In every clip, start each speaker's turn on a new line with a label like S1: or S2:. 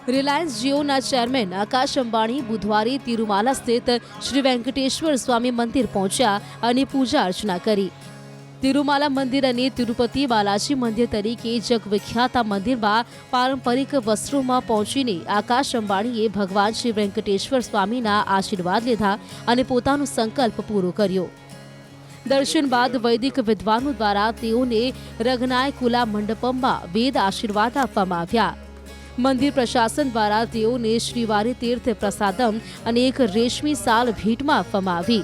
S1: Reliance Jiyona chairman आकाश अंबाणी बुधवारे तिरुमाला स्थित श्री वेंकटेश्वर स्वामी मंदिर पहुंच्या અને પૂજા અર્ચના કરી। तिरुमाला मंदिर અને तिरुपति बालाजी मंदिर तरीके जगविख्यात आ मंदिરમાં पारंपरिक वस्त्रोમાં પહોંચીને આકાશ અંબાણીએ ભગવાન શ્રી વેંકટેશ્વર સ્વામીના આશીર્વાદ લીધા અને પોતાનો સંકલ્પ પૂરો કર્યો। દર્શન બાદ વૈદિક વિદ્વાનો દ્વારા તેઓને રઘનાયકુલા મંડપમમાં વેદ આશીર્વાદ આપવામાં આવ્યા। મંદિર પ્રશાસન દ્વારા તેઓને શ્રીવારી તીર્થ પ્રસાદમ અને એક રેશમી સાલ ભેટમાં આપવામાં આવી।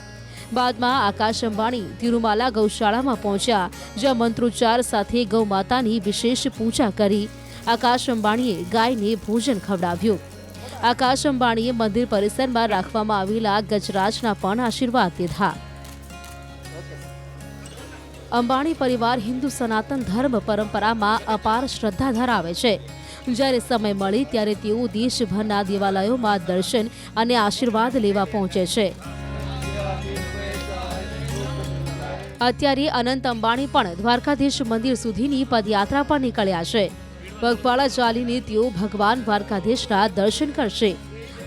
S1: બાદમાં આકાશ અંબાણી તિરુમાલા ગૌશાળામાં પહોંચ્યા, જ્યાં મંત્રોચ્ચાર સાથે ગૌ માતાની વિશેષ પૂજા કરી। આકાશ અંબાણીએ ગાયને ભોજન ખવડાવ્યું। આકાશ અંબાણીએ મંદિર પરિસરમાં રાખવામાં આવેલા ગજરાજના પણ આશીર્વાદ લીધા। અંબાણી પરિવાર હિન્દુ સનાતન ધર્મ પરંપરામાં અપાર શ્રદ્ધા ધરાવે છે। જ્યારે સમય મળે ત્યારે તેઓ દેશભરના દેવાલયોમાં દર્શન અને આશીર્વાદ લેવા પહોંચે છે। અત્યારે અનંત અંબાણી પણ દ્વારકાધીશ મંદિર સુધીની પદયાત્રા પર નીકળ્યા છે। પગપાળા ચાલીને તેઓ ભગવાન દ્વારકાધીશના દર્શન કરશે।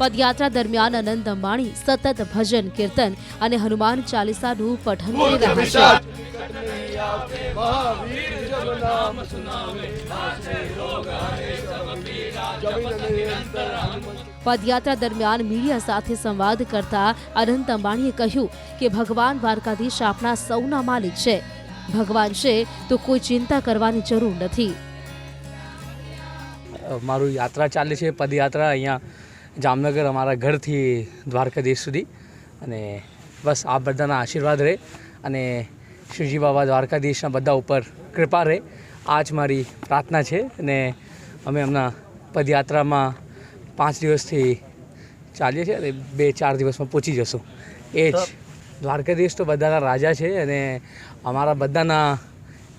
S1: પદયાત્રા દરમિયાન અનંત અંબાણી સતત ભજન, કીર્તન અને હનુમાન ચાલીસાનું પઠન કરી રહ્યા છે। પદયાત્રા દરમિયાન મીડિયા સાથે સંવાદ કરતા અનંત અંબાણીએ કહ્યું કે ભગવાન દ્વારકાધીશ આપણા સૌના માલિક છે। ભગવાન છે તો કોઈ ચિંતા કરવાની જરૂર નથી।
S2: મારું યાત્રા ચાલે છે, પદયાત્રા અહીંયા જામનગર અમારા ઘરથી દ્વારકાધીશ સુધી, અને બસ આ બધાના આશીર્વાદ રહે અને શ્રીજી બાબા દ્વારકાધીશના બધા ઉપર કૃપા રહે, આ જ મારી પ્રાર્થના છે। અને અમે હમણાં પદયાત્રામાં 5 દિવસથી ચાલીએ છીએ અને 2-4 દિવસમાં પહોંચી જશું। એ જ દ્વારકાધીશ તો બધાના રાજા છે અને અમારા બધાના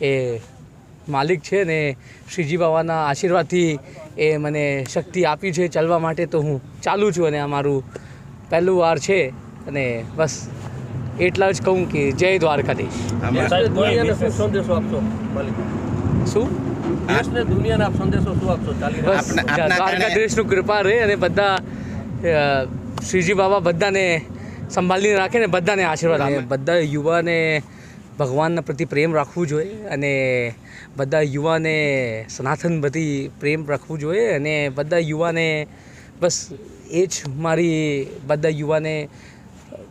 S2: એ માલિક છે, ને શ્રીજી બાબાના આશીર્વાદથી એ મને શક્તિ આપી છે ચાલવા માટે, તો હું ચાલું છું અને આ મારું પહેલું વાર છે। અને બસ એટલા જ કહું કે જય દ્વારકાધીશ। શું દ્વારકાધીશનું કૃપા રહે અને બધા શ્રીજી બાબા બધાને સંભાળીને રાખે ને બધાને આશીર્વાદ આપે। બધા યુવાને ભગવાનના પ્રતિ પ્રેમ રાખવું જોઈએ અને બધા યુવાને સનાતન પ્રતિ પ્રેમ રાખવું જોઈએ અને બધા યુવાને બસ એ જ મારી બધા યુવાને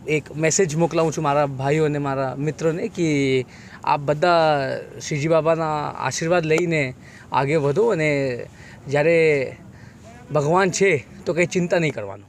S2: એક મેસેજ મોકલાવું છું, મારા ભાઈઓ અને મારા મિત્રોને, કે આપ બધા શ્રીજી બાબાના આશીર્વાદ લઈને આગળ વધો અને જ્યારે ભગવાન છે તો કંઈ ચિંતા નહીં કરવાનું।